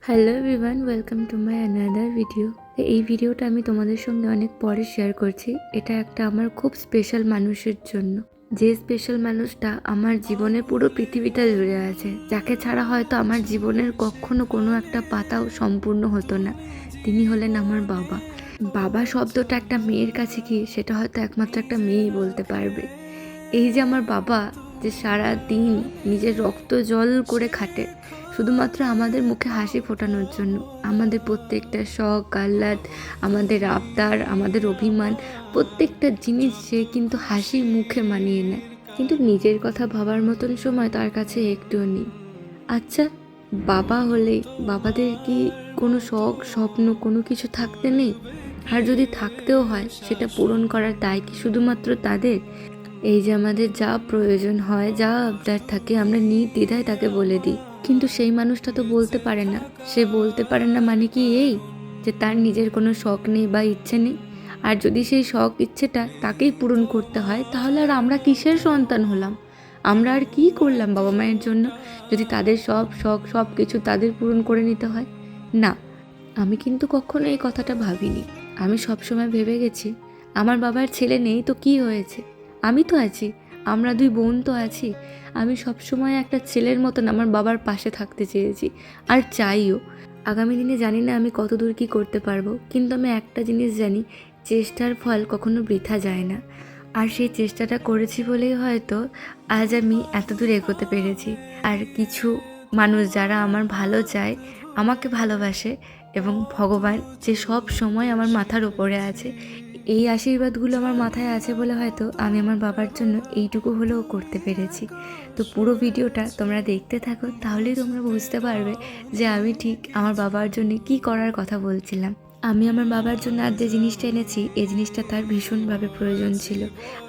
Hello everyone, welcome to my another video. এই ভিডিওটা আমি তোমাদের সঙ্গে অনেক পরে শেয়ার করছি। এটা একটা আমার খুব স্পেশাল মানুষের জন্য, যে স্পেশাল মানুষটা আমার জীবনের পুরো পৃথিবীটা জুড়ে আছে, যাকে ছাড়া হয়তো আমার জীবনের কখনো কোনো একটা পাতাও সম্পূর্ণ হতো না। তিনি হলেন আমার বাবা। বাবা শব্দটা একটা মেয়ের কাছে কি, সেটা হয়তো একমাত্র একটা মেয়েই বলতে পারবে। এই যে আমার বাবা, যে সারা দিন নিজের রক্ত জল করে খাটে শুধুমাত্র আমাদের মুখে হাসি ফোটানোর জন্য, আমাদের প্রত্যেকটা শখ আহ্লাদ, আমাদের আবদার, আমাদের অভিমান, প্রত্যেকটা জিনিস সে কিন্তু হাসি মুখে মানিয়ে নেয়। কিন্তু নিজের কথা ভাবার মতন সময় তার কাছে একটুও নেই। আচ্ছা, বাবা হলে বাবাদের কি কোনো শখ স্বপ্ন কোনো কিছু থাকতে নেই? আর যদি থাকতেও হয়, সেটা পূরণ করার দায় কি শুধুমাত্র তাদের? এই যে আমাদের যা প্রয়োজন হয়, যা আবদার থাকে, আমরা নির্দ্বিধায় তাকে বলে দিই, কিন্তু সেই মানুষটা তো বলতে পারে না। সে বলতে পারে না মানে কি এই যে তার নিজের কোনো শখ নেই বা ইচ্ছে নেই? আর যদি সেই শখ ইচ্ছেটা তাকেই পূরণ করতে হয়, তাহলে আর আমরা কিসের সন্তান হলাম? আমরা আর কি করলাম বাবা মায়ের জন্য, যদি তাদের সব শখ সব কিছু তাদের পূরণ করে নিতে হয়? না, আমি কিন্তু কখনো এই কথাটা ভাবিনি। আমি সবসময় ভেবে গেছি, আমার বাবার ছেলে নেই তো কি হয়েছে, আমি তো আছি, আমরা দুই বোন তো আছি। আমি সবসময় একটা ছেলের মতন আমার বাবার পাশে থাকতে চেয়েছি, আর চাইও। আগামী দিনে জানি না আমি কত দূর কী করতে পারবো, কিন্তু আমি একটা জিনিস জানি, চেষ্টার ফল কখনো বৃথা যায় না। আর সেই চেষ্টাটা করেছি বলেই হয়তো আজ আমি এত দূর এগোতে পেরেছি। আর কিছু মানুষ যারা আমার ভালো চায়, আমাকে ভালোবাসে, এবং ভগবান যে সব সময় আমার মাথার উপরে আছে, এই আশীর্বাদগুলো আমার মাথায় আছে বলে হয়তো আমি আমার বাবার জন্য এইটুকু হলেও করতে পেরেছি। তো পুরো ভিডিওটা তোমরা দেখতে থাকো, তাহলেই তোমরা বুঝতে পারবে যে আমি ঠিক আমার বাবার জন্য কি করার কথা বলছিলাম। আমি আমার বাবার জন্য আর যে জিনিসটা এনেছি, এই জিনিসটা তার ভীষণভাবে প্রয়োজন ছিল।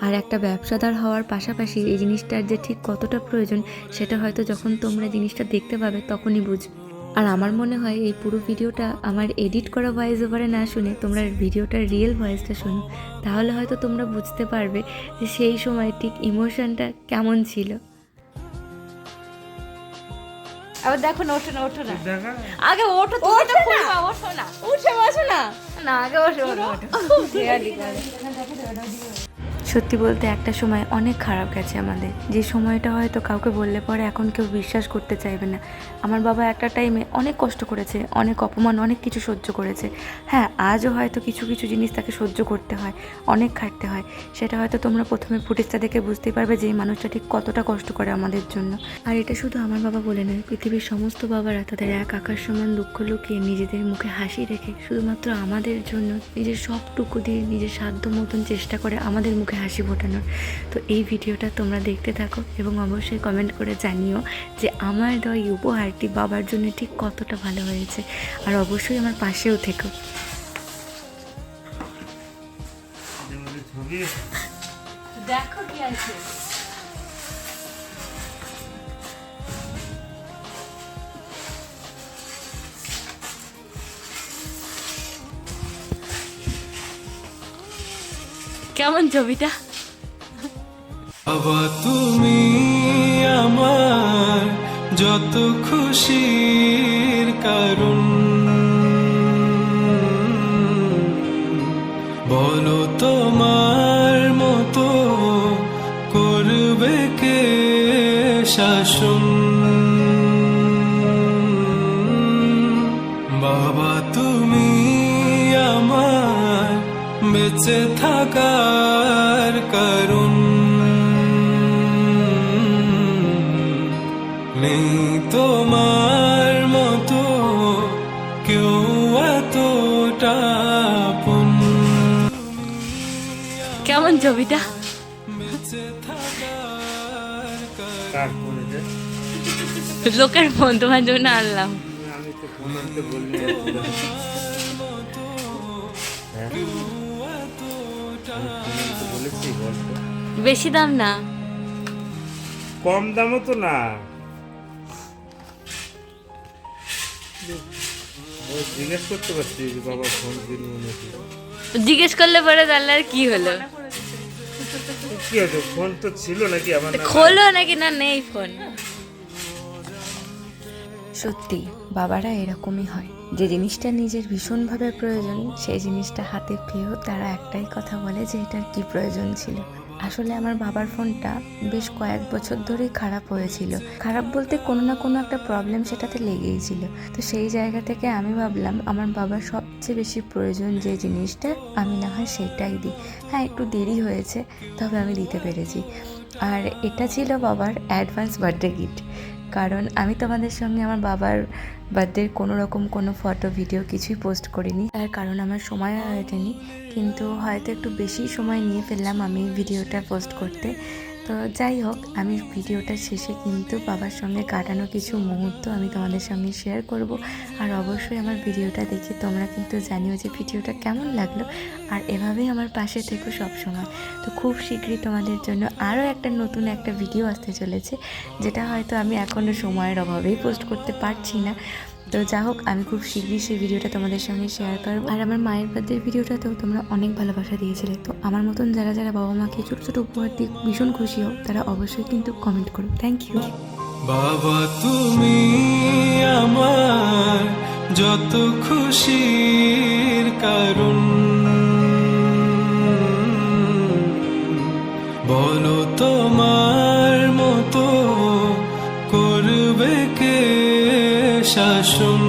আর একটা ব্যবসাদার হওয়ার পাশাপাশি এই জিনিসটার যে ঠিক কতটা প্রয়োজন, সেটা হয়তো যখন তোমরা জিনিসটা দেখতে পাবে তখনই বুঝবে। আর আমার মনে হয় এই পুরো ভিডিওটা আমার এডিট করা ভয়েস ওভারে না শুনে তোমরা ভিডিওটার রিয়েল ভয়েসটা শোনো, তাহলে হয়তো তোমরা বুঝতে পারবে যে সেই সময় ঠিক ইমোশনটা কেমন ছিল। আবার দেখো না, ওঠো না, ওঠো না, আগে ওঠো, তুমি তো খুলবা, ওঠো না, উঠে বসো না, না আগে ওঠো, সত্যি বলতে একটা সময় অনেক খারাপ গেছে আমাদের, যে সময়টা হয়তো কাউকে বললে পরে এখন কেউ বিশ্বাস করতে চাইবে না। আমার বাবা একটা টাইমে অনেক কষ্ট করেছে, অনেক অপমান, অনেক কিছু সহ্য করেছে। হ্যাঁ, আজও হয়তো কিছু কিছু জিনিস তাকে সহ্য করতে হয়, অনেক খাটতে হয়। সেটা হয়তো তোমরা প্রথমে ফুটেজটা দেখে বুঝতেই পারবে যে এই মানুষটা ঠিক কতটা কষ্ট করে আমাদের জন্য। আর এটা শুধু আমার বাবা বলে নয়, পৃথিবীর সমস্ত বাবারা তাদের এক আকাশ সমান দুঃখ লুকিয়ে নিজেদের মুখে হাসি রেখে শুধুমাত্র আমাদের জন্য নিজের সবটুকু দিয়ে নিজের সাধ্য মতন চেষ্টা করে আমাদের মুখে হাসি ফোটানোর। তো এই ভিডিওটা তোমরা দেখতে থাকো এবং অবশ্যই কমেন্ট করে জানিও যে আমার দেওয়া এই উপহারটি বাবার জন্য ঠিক কতটা ভালো হয়েছে। আর অবশ্যই আমার পাশেও থেকো। দেখো কি আছে। কেমন ছবিটা? বাবা তুমি আমার যত খুশির কারণ, বলো তোমার মতো করবে কে শাসন। বাবা তুমি আমার বেঁচে থাকার কারণ, নেই তোমার মতো কেউ এতটা আপন। কেমন ছবিটা? বেঁচে থাকার কারণ, লোকের ফোন, তোমার জন্য আনলাম। আমি তো ফোন আনতে বললি বলেছি, বলতো বেশি দাম না, কম দামও তো না। জিজ্ঞেস করতে পারছি যে বাবা ফোন কিনবো নাকি। জিজ্ঞেস করলে পরে তাহলে আর কি হলো? কি হতো, ফোন তো ছিল নাকি আমার? খোলো নাকি না নেই ফোন? সত্যি বাবারা এরকমই হয়, যে জিনিসটা নিজের ভীষণভাবে প্রয়োজন সেই জিনিসটা হাতে পেয়েও তারা একটাই কথা বলে যে এটার কি প্রয়োজন ছিল। আসলে আমার বাবার ফোনটা বেশ কয়েক বছর ধরেই খারাপ হয়েছিল। খারাপ বলতে কোনো না কোনো একটা প্রবলেম সেটাতে লেগেই ছিল। তো সেই জায়গা থেকে আমি ভাবলাম আমার বাবার সবচেয়ে বেশি প্রয়োজন যে জিনিসটা, আমি না হয় সেটাই দিই। হ্যাঁ, একটু দেরি হয়েছে, তবে আমি দিতে পেরেছি। আর এটা ছিল বাবার অ্যাডভান্স বার্থডে গিফট। কারণ আমি তোমাদের সঙ্গে আমার বাবার বার্থডের কোনো ফটো ভিডিও কিছুই পোস্ট করিনি, তার কারণ আমার সময় হয়ে ওঠেনি। কিন্তু হয়তো একটু বেশি সময় নিয়ে ফেললাম আমি ভিডিওটা পোস্ট করতে। তো যাই হোক, আমি ভিডিওটার শেষে কিন্তু বাবার সঙ্গে কাটানো কিছু মুহূর্ত আমি তোমাদের সঙ্গে শেয়ার করব। আর অবশ্যই আমার ভিডিওটা দেখে তোমরা কিন্তু জানিও যে ভিডিওটা কেমন লাগলো, আর এভাবেই আমার পাশে থেকো সবসময়। তো খুব শীঘ্রই তোমাদের জন্য আরও একটা নতুন একটা ভিডিও আসতে চলেছে, যেটা হয়তো আমি এখনও সময়ের অভাবেই পোস্ট করতে পারছি না। তো যা হোক, আমি খুব শীঘ্রই সেই ভিডিওটা তোমাদের সঙ্গে শেয়ার করবো। আর আমার মায়ের বার্থডের ভিডিওটাতেও তোমরা অনেক ভালোবাসা দিয়েছিলে। তো আমার মতন যারা যারা বাবা মাকে ছোটো ছোটো উপহার দিয়ে ভীষণ খুশি হও, তারা অবশ্যই কিন্তু কমেন্ট করো। থ্যাংক ইউ বাবা, তুমি আমার যত খুশির কারণ, বলো তোমার মতো করবে কে শাসন।